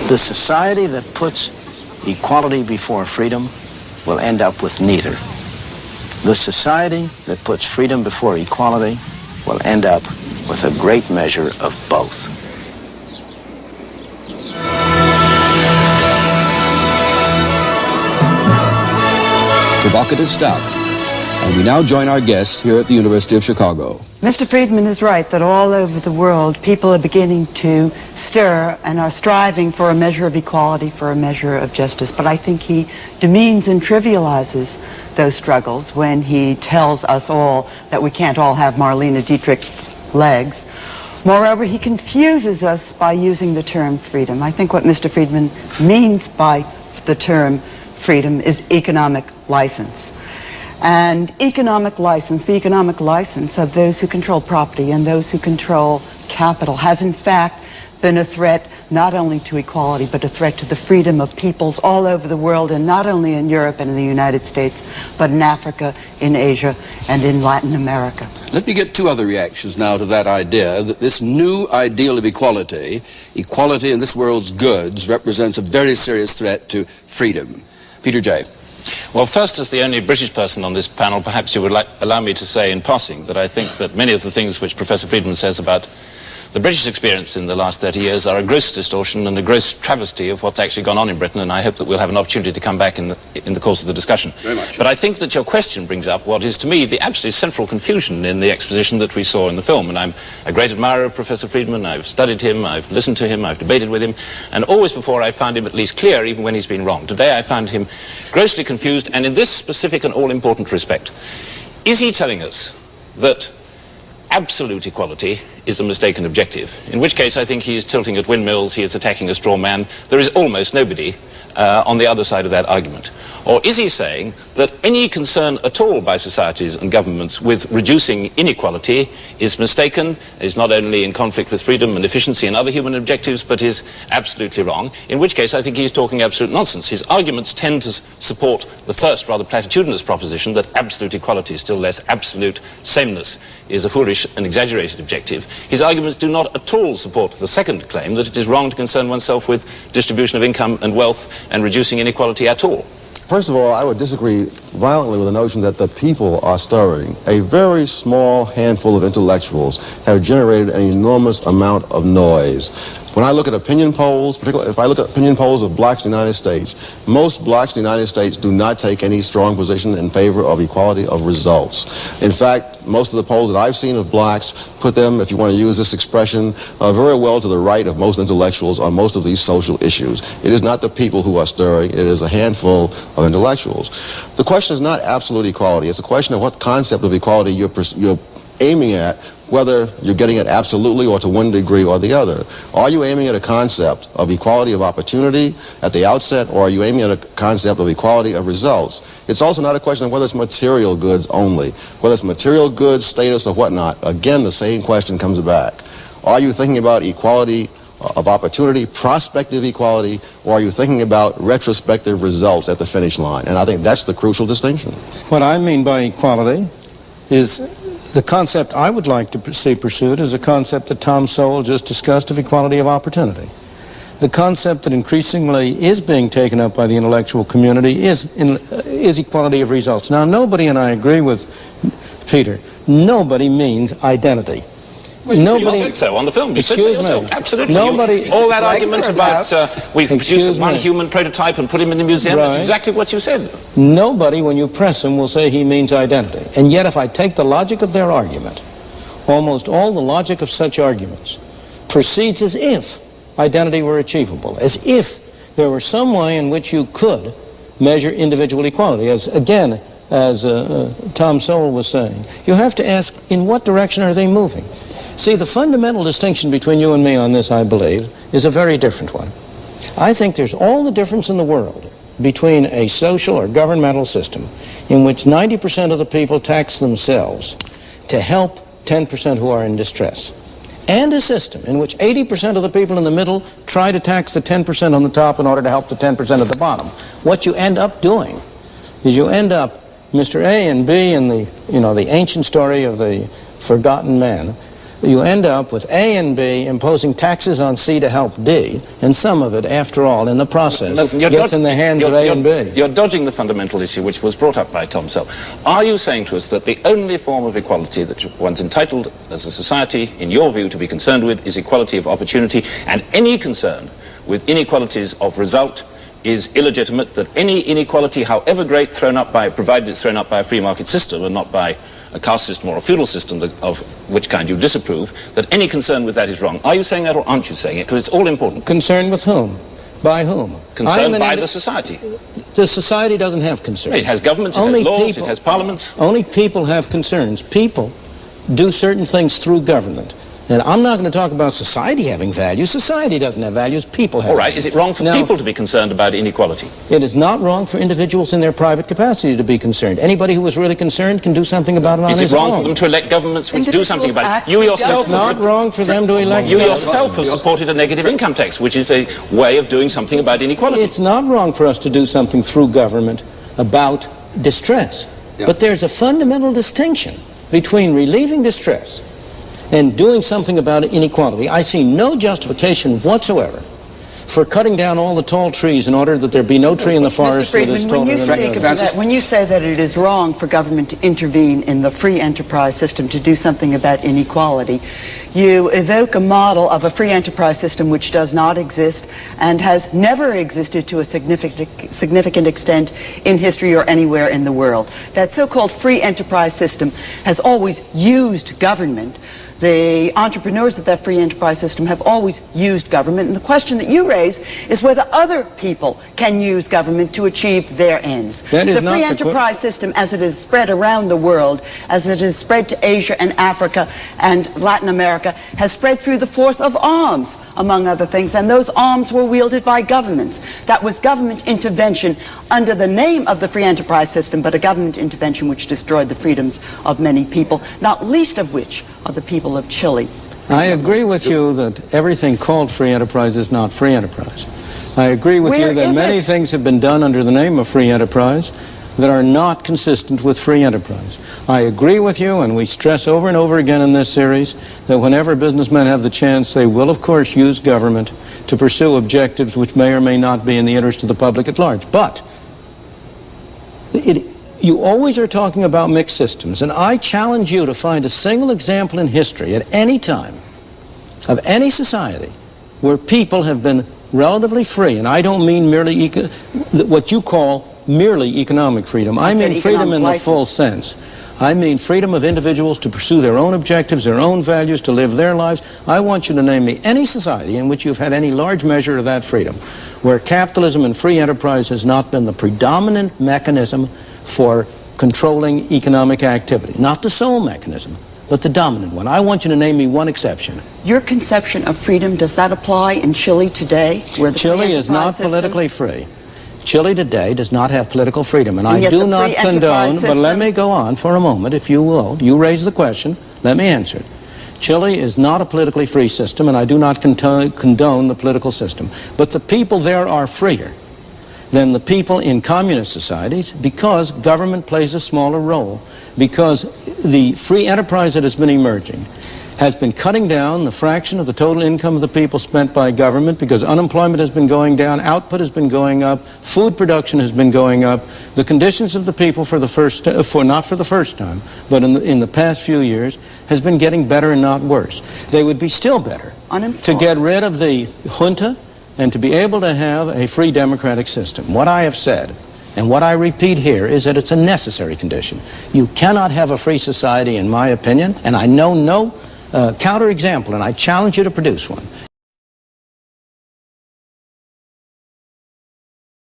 The society that puts equality before freedom will end up with neither. The society that puts freedom before equality will end up with a great measure of both. Provocative stuff. And we now join our guests here at the University of Chicago. Mr. Friedman is right that all over the world people are beginning to stir and are striving for a measure of equality, for a measure of justice. But I think he demeans and trivializes those struggles when he tells us all that we can't all have Marlene Dietrich's legs. Moreover, he confuses us by using the term freedom. I think what Mr. Friedman means by the term freedom is economic license. And economic license, the economic license of those who control property and those who control capital has in fact been a threat not only to equality but a threat to the freedom of peoples all over the world, and not only in Europe and in the United States but in Africa, in Asia and in Latin America. Let me get two other reactions now to that idea that this new ideal of equality in this world's goods, represents a very serious threat to freedom. Peter J. Well, first, as the only British person on this panel, perhaps you would allow me to say in passing that I think that many of the things which Professor Friedman says about the British experience in the last 30 years are a gross distortion and a gross travesty of what's actually gone on in Britain, and I hope that we'll have an opportunity to come back in the course of the discussion. Very much. But I think that your question brings up what is to me the absolutely central confusion in the exposition that we saw in the film, and I'm a great admirer of Professor Friedman. I've studied him, I've listened to him, I've debated with him, and always before I found him at least clear even when he's been wrong. Today I found him grossly confused, and in this specific and all-important respect. Is he telling us that absolute equality is a mistaken objective, in which case I think he is tilting at windmills, he is attacking a straw man. There is almost nobody on the other side of that argument. Or is he saying that any concern at all by societies and governments with reducing inequality is mistaken, is not only in conflict with freedom and efficiency and other human objectives, but is absolutely wrong, in which case I think he's talking absolute nonsense. His arguments tend to support the first rather platitudinous proposition that absolute equality is still less absolute sameness is a foolish and exaggerated objective. His arguments do not at all support the second claim that it is wrong to concern oneself with distribution of income and wealth and reducing inequality at all. First of all, I would disagree violently with the notion that the people are stirring. A very small handful of intellectuals have generated an enormous amount of noise. When I look at opinion polls, particularly if I look at opinion polls of blacks in the United States, most blacks in the United States do not take any strong position in favor of equality of results. In fact, most of the polls that I've seen of blacks put them, if you want to use this expression, very well to the right of most intellectuals on most of these social issues. It is not the people who are stirring, it is a handful of intellectuals. The question is not absolute equality, it's a question of what concept of equality you're aiming at, whether you're getting it absolutely or to one degree or the other. Are you aiming at a concept of equality of opportunity at the outset, or are you aiming at a concept of equality of results? It's also not a question of whether it's material goods only. Whether it's material goods, status, or whatnot, again, the same question comes back. Are you thinking about equality of opportunity, prospective equality, or are you thinking about retrospective results at the finish line? And I think that's the crucial distinction. What I mean by equality is the concept I would like to see pursued is a concept that Tom Sowell just discussed of equality of opportunity. The concept that increasingly is being taken up by the intellectual community is equality of results. Now, nobody, and I agree with Peter, nobody means identity. Well, you said so on the film. You said so yourself. Absolutely. All that argument about we produce one human prototype and put him in the museum, that's exactly what you said. Nobody, when you press him, will say he means identity. And yet, if I take the logic of their argument, almost all the logic of such arguments proceeds as if identity were achievable, as if there were some way in which you could measure individual equality. As Tom Sowell was saying, you have to ask, in what direction are they moving? See, the fundamental distinction between you and me on this, I believe, is a very different one. I think there's all the difference in the world between a social or governmental system in which 90% of the people tax themselves to help 10% who are in distress, and a system in which 80% of the people in the middle try to tax the 10% on the top in order to help the 10% at the bottom. What you end up doing is you end up, Mr. A and B in the ancient story of the forgotten man, you end up with A and B imposing taxes on C to help D, and some of it, after all, in the process, gets in the hands of A and B. You're dodging the fundamental issue which was brought up by Tom Sowell. Are you saying to us that the only form of equality that one's entitled as a society, in your view, to be concerned with is equality of opportunity, and any concern with inequalities of result is illegitimate, that any inequality, however great, provided it's thrown up by a free market system and not by a caste system or a feudal system of which kind you disapprove, that any concern with that is wrong? Are you saying that, or aren't you saying it? Because it's all important. Concern with whom? By whom? Concern by the society. The society doesn't have concerns. It has governments, it has laws, it has parliaments. Only people have concerns. People do certain things through government. And I'm not going to talk about society having values. Society doesn't have values. People have All right, values. is it wrong for people to be concerned about inequality? It is not wrong for individuals in their private capacity to be concerned. Anybody who is really concerned can do something about it on his own. Is it wrong for them to elect governments which do something about it? You yourself It's not wrong for them to elect You yourself have supported a negative income tax, which is a way of doing something about inequality. It's not wrong for us to do something through government about distress. Yeah. But there's a fundamental distinction between relieving distress and doing something about inequality. I see no justification whatsoever for cutting down all the tall trees in order that there be no tree in the forest that is taller than another. When you say that it is wrong for government to intervene in the free enterprise system to do something about inequality, you evoke a model of a free enterprise system which does not exist and has never existed to a significant extent in history or anywhere in the world. That so-called free enterprise system has always used government. The entrepreneurs of that free enterprise system have always used government, and the question that you raise is whether other people can use government to achieve their ends. The free enterprise system, as it is spread around the world, as it is spread to Asia and Africa and Latin America, has spread through the force of arms, among other things, and those arms were wielded by governments. That was government intervention under the name of the free enterprise system, but a government intervention which destroyed the freedoms of many people, not least of which are the people of Chile. I agree with you that everything called free enterprise is not free enterprise. I agree with you that many things have been done under the name of free enterprise that are not consistent with free enterprise. I agree with you, and we stress over and over again in this series, that whenever businessmen have the chance, they will, of course, use government to pursue objectives which may or may not be in the interest of the public at large. But you always are talking about mixed systems, and I challenge you to find a single example in history at any time of any society where people have been relatively free, and I don't mean merely what you call merely economic freedom. I mean freedom in the full sense. I mean freedom of individuals to pursue their own objectives, their own values, to live their lives. I want you to name me any society in which you've had any large measure of that freedom, where capitalism and free enterprise has not been the predominant mechanism for controlling economic activity. Not the sole mechanism, but the dominant one. I want you to name me one exception. Your conception of freedom, does that apply in Chile today? Where the Chile is not politically free. Chile today does not have political freedom, and I do not condone, but let me go on for a moment, if you will. You raise the question, let me answer it. Chile is not a politically free system, and I do not condone the political system. But the people there are freer than the people in communist societies because government plays a smaller role, because the free enterprise that has been emerging has been cutting down the fraction of the total income of the people spent by government, because unemployment has been going down, output has been going up, food production has been going up. The conditions of the people not for the first time, but in the past few years, has been getting better and not worse. They would be still better to get rid of the junta and to be able to have a free democratic system. What I have said, and what I repeat here, is that it's a necessary condition. You cannot have a free society, in my opinion, and I know no counterexample, and I challenge you to produce one.